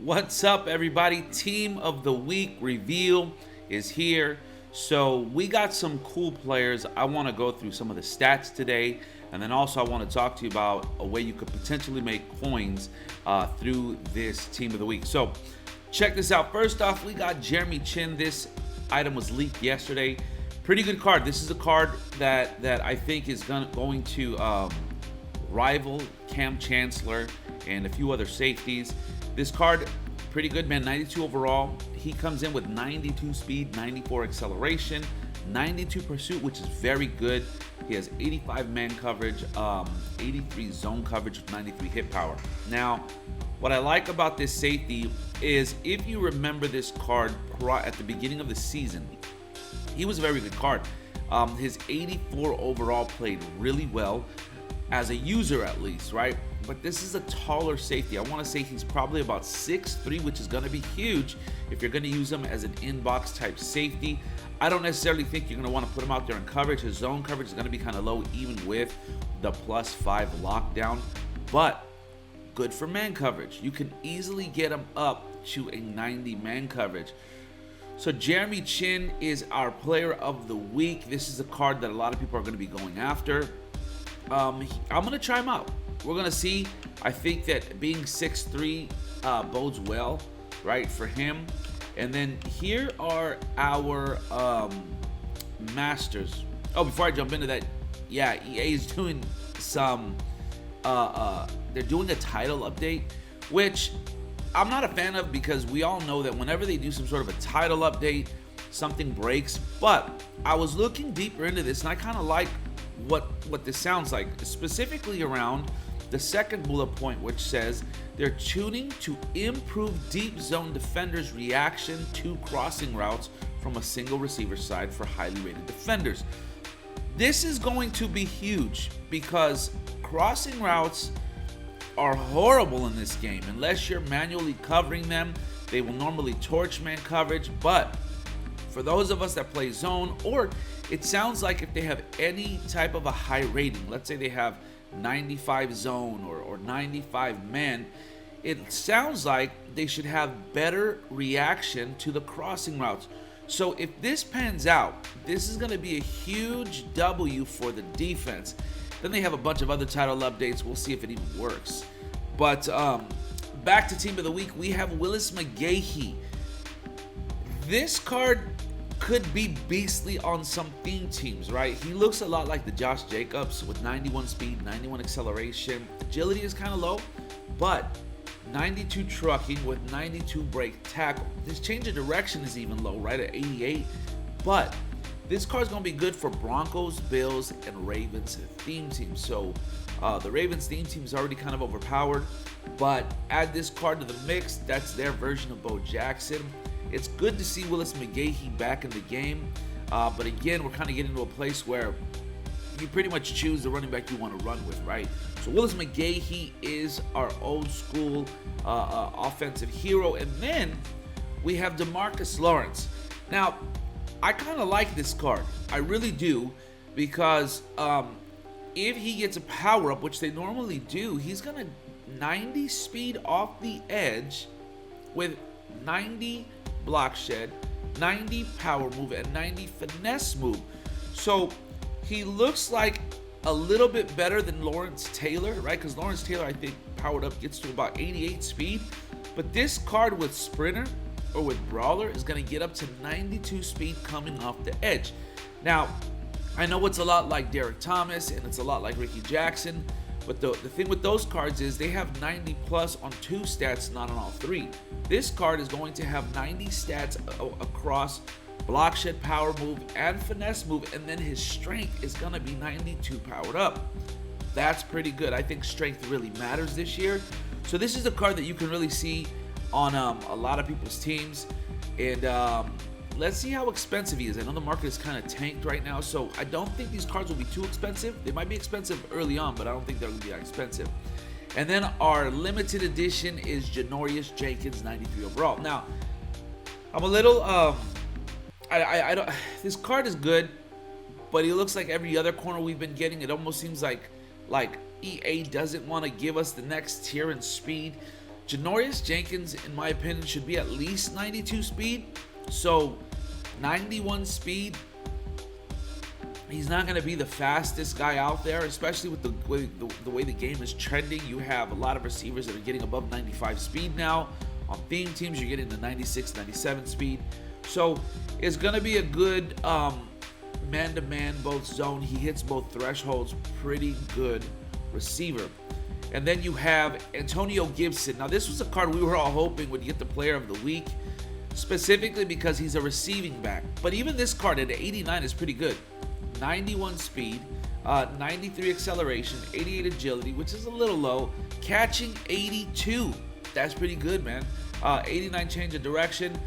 What's up, everybody? Team of the Week reveal is here. So we got some cool players. I want to go through some of the stats today, and then also I want to talk to you about a way you could potentially make coins through this Team of the Week. So check this out. First off, we got Jeremy Chin. This item was leaked yesterday. Pretty good card. This is a card that I think is going to rival Cam Chancellor and a few other safeties. This card, pretty good, man. 92 overall. He comes in with 92 speed, 94 acceleration, 92 pursuit, which is very good. He has 85 man coverage, 83 zone coverage with 93 hit power. Now, what I like about this safety is, if you remember this card at the beginning of the season, he was a very good card. His 84 overall played really well, as a user at least, right? But this is a taller safety. I want to say he's probably about 6'3", which is going to be huge if you're going to use him as an in-box type safety. I don't necessarily think you're going to want to put him out there in coverage. His zone coverage is going to be kind of low, even with the +5 lockdown, but good for man coverage. You can easily get him up to a 90 man coverage. So Jeremy Chin is our player of the week. This is a card that a lot of people are going to be going after. I'm going to try him out. We're going to see. I think that being 6'3" bodes well, right, for him. And then here are our masters. Oh, before I jump into that, yeah, EA is doing some, they're doing a title update, which I'm not a fan of, because we all know that whenever they do some sort of a title update, something breaks. But I was looking deeper into this, and I kind of like what this sounds like, specifically around the second bullet point, which says they're tuning to improve deep zone defenders' reaction to crossing routes from a single receiver side for highly rated defenders. This is going to be huge, because crossing routes are horrible in this game. Unless you're manually covering them, they will normally torch man coverage. But for those of us that play zone, or it sounds like if they have any type of a high rating, let's say they have 95 zone or 95 man, it sounds like they should have better reaction to the crossing routes. So if this pans out, this is going to be a huge W for the defense. Then they have a bunch of other title updates. We'll see if it even works. But back to Team of the Week, we have Willis McGahee. This card could be beastly on some theme teams, right? He looks a lot like the Josh Jacobs with 91 speed, 91 acceleration. Agility is kind of low, but 92 trucking with 92 break tackle. His change of direction is even low, right, at 88. But this card's going to be good for Broncos, Bills, and Ravens theme teams. So the Ravens theme team is already kind of overpowered, but add this card to the mix. That's their version of Bo Jackson. It's good to see Willis McGahee back in the game, but again, we're kind of getting to a place where you pretty much choose the running back you want to run with, right? So Willis McGahee is our old school offensive hero, and then we have DeMarcus Lawrence. Now, I kind of like this card. I really do, because if he gets a power up, which they normally do, he's gonna 90 speed off the edge with 90 block shed, 90 power move, and 90 finesse move. So he looks like a little bit better than Lawrence Taylor, right? Because Lawrence Taylor, I think, powered up gets to about 88 speed. But this card with Sprinter or with Brawler is going to get up to 92 speed coming off the edge. Now, I know it's a lot like Derek Thomas and it's a lot like Ricky Jackson, but the thing with those cards is they have 90 plus on 2 stats, not on all 3. This card is going to have 90 stats across block shed, power move, and finesse move, and then his strength is going to be 92 powered up. That's pretty good. I think strength really matters this year. So this is a card that you can really see on a lot of people's teams. And let's see how expensive he is. I know the market is kind of tanked right now, so I don't think these cards will be too expensive. They might be expensive early on, but I don't think they're going to be that expensive. And then our limited edition is Janorias Jenkins, 93 overall. Now, I'm a little, I don't, this card is good, but he looks like every other corner we've been getting. It almost seems like EA doesn't want to give us the next tier in speed. Janorias Jenkins, in my opinion, should be at least 92 speed. So 91 speed, he's not going to be the fastest guy out there, especially with the way the game is trending. You have a lot of receivers that are getting above 95 speed now. On theme teams, you're getting the 96, 97 speed. So it's going to be a good man-to-man, both zone. He hits both thresholds. Pretty good receiver. And then you have Antonio Gibson. Now, this was a card we were all hoping would get the player of the week, specifically because he's a receiving back. But even this card at 89 is pretty good. 91 speed, 93 acceleration, 88 agility, which is a little low. Catching 82. That's pretty good, man. 89 change of direction.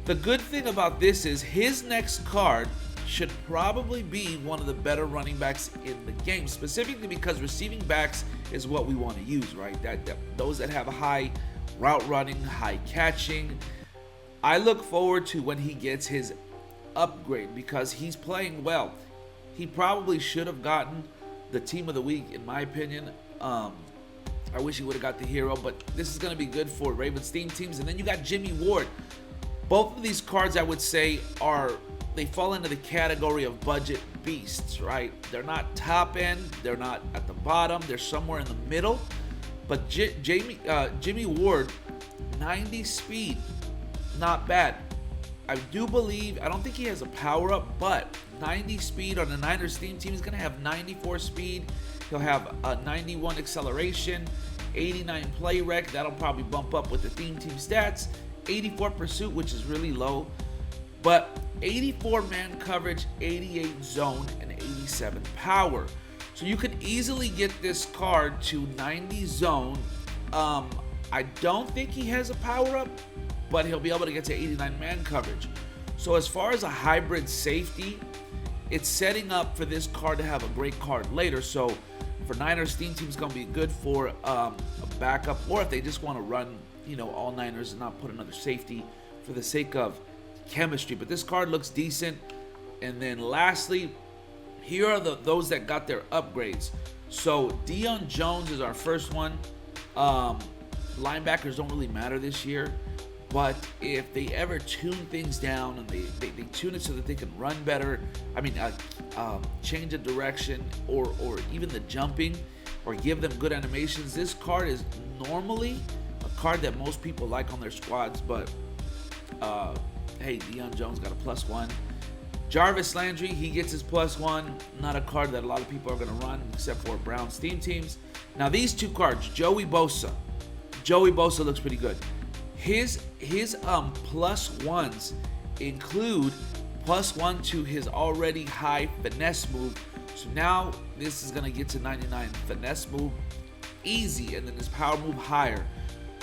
The good thing about this is his next card should probably be one of the better running backs in the game, specifically because receiving backs is what we want to use, right? Those that have a high route running, high catching. I look forward to when he gets his upgrade because he's playing well. He probably should have gotten the team of the week, in my opinion. I wish he would have got the hero, but this is going to be good for Ravens theme teams. And then you got Jimmy Ward. Both of these cards, I would say, they fall into the category of budget beasts, right? They're not top end, they're not at the bottom, they're somewhere in the middle. But Jimmy Ward, 90 speed, not bad. I don't think he has a power up, but 90 speed on the Niners theme team is going to have 94 speed. He'll have a 91 acceleration, 89 play rec. That'll probably bump up with the theme team stats. 84 pursuit, which is really low, but 84 man coverage, 88 zone, and 87 power. So you could easily get this card to 90 zone. I don't think he has a power up, but he'll be able to get to 89 man coverage. So as far as a hybrid safety, it's setting up for this card to have a great card later. So for Niners theme team, it's going to be good for a backup, or if they just want to run, all Niners and not put another safety for the sake of chemistry. But this card looks decent. And then lastly, here are those that got their upgrades. So Deion Jones is our first one. Linebackers don't really matter this year, but if they ever tune things down and they tune it so that they can run better, change the direction or even the jumping, or give them good animations, this card is normally a card that most people like on their squads. But hey, Deion Jones got a +1. Jarvis Landry, he gets his +1. Not a card that a lot of people are going to run except for Browns theme teams. Now these two cards, Joey Bosa looks pretty good. His +1s include +1 to his already high finesse move. So now this is going to get to 99 finesse move easy, and then his power move higher.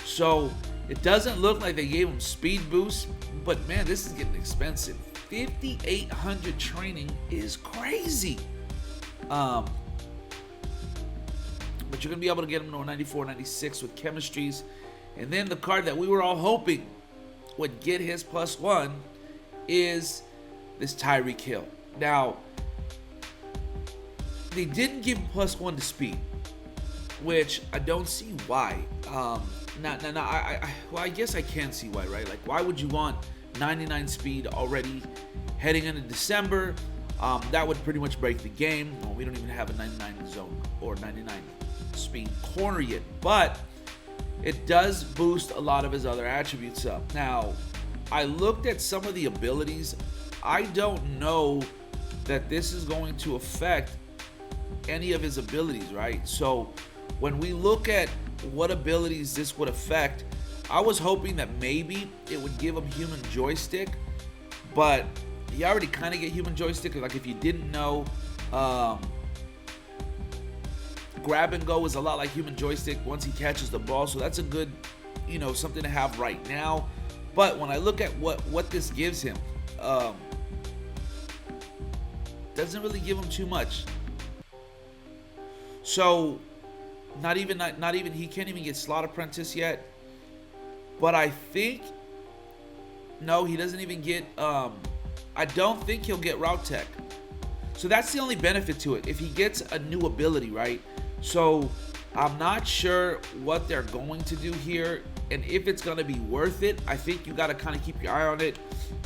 So it doesn't look like they gave him speed boost, but man, this is getting expensive. 5,800 training is crazy. But you're going to be able to get him to a 94, 96 with chemistries. And then the card that we were all hoping would get his +1 is this Tyreek Hill. Now, they didn't give him +1 to speed, which I don't see why. I guess I can see why, right? Like, why would you want 99 speed already heading into December? That would pretty much break the game. Well, we don't even have a 99 zone or 99 speed corner yet, but it does boost a lot of his other attributes up. Now, I looked at some of the abilities. I don't know that this is going to affect any of his abilities, right? So when we look at what abilities this would affect, I was hoping that maybe it would give him human joystick, but you already kind of get human joystick. Like, if you didn't know, grab and go is a lot like human joystick once he catches the ball. So that's a good, something to have right now. But when I look at what this gives him, doesn't really give him too much. So not even he can't even get Slot Apprentice yet. But I think, no, he doesn't even get, I don't think he'll get Route Tech. So that's the only benefit to it, if he gets a new ability, right? So I'm not sure what they're going to do here. and if it's going to be worth it, I think you got to kind of keep your eye on it,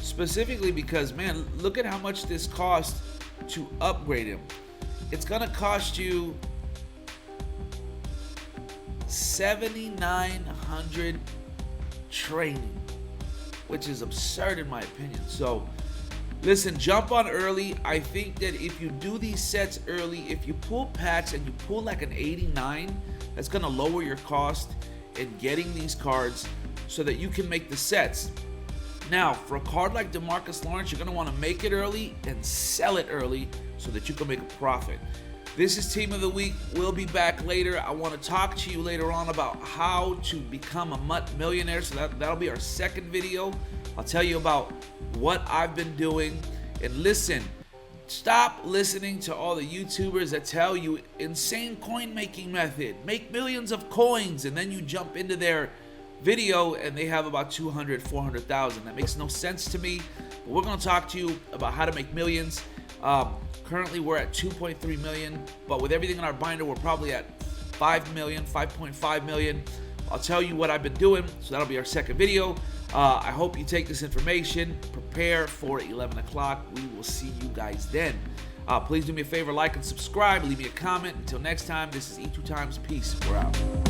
specifically because, man, look at how much this costs to upgrade him. It's going to cost you $7,900 training, which is absurd in my opinion. So listen, jump on early. I think that if you do these sets early, if you pull packs and you pull like an 89, that's going to lower your cost in getting these cards so that you can make the sets. Now, for a card like DeMarcus Lawrence, you're going to want to make it early and sell it early so that you can make a profit. This is Team of the Week. We'll be back later. I want to talk to you later on about how to become a MUT millionaire. So that'll be our second video. I'll tell you about what I've been doing. And listen, stop listening to all the YouTubers that tell you insane coin making method. Make millions of coins, and then you jump into their video and they have about 200, 400,000. That makes no sense to me. But we're going to talk to you about how to make millions. Currently we're at 2.3 million, but with everything in our binder, we're probably at 5 million, 5.5 million. I'll tell you what I've been doing, so that'll be our second video. I hope you take this information, prepare for 11 o'clock. We will see you guys then. Please do me a favor, like and subscribe, leave me a comment. Until next time, this is E2 Times. Peace. We're out.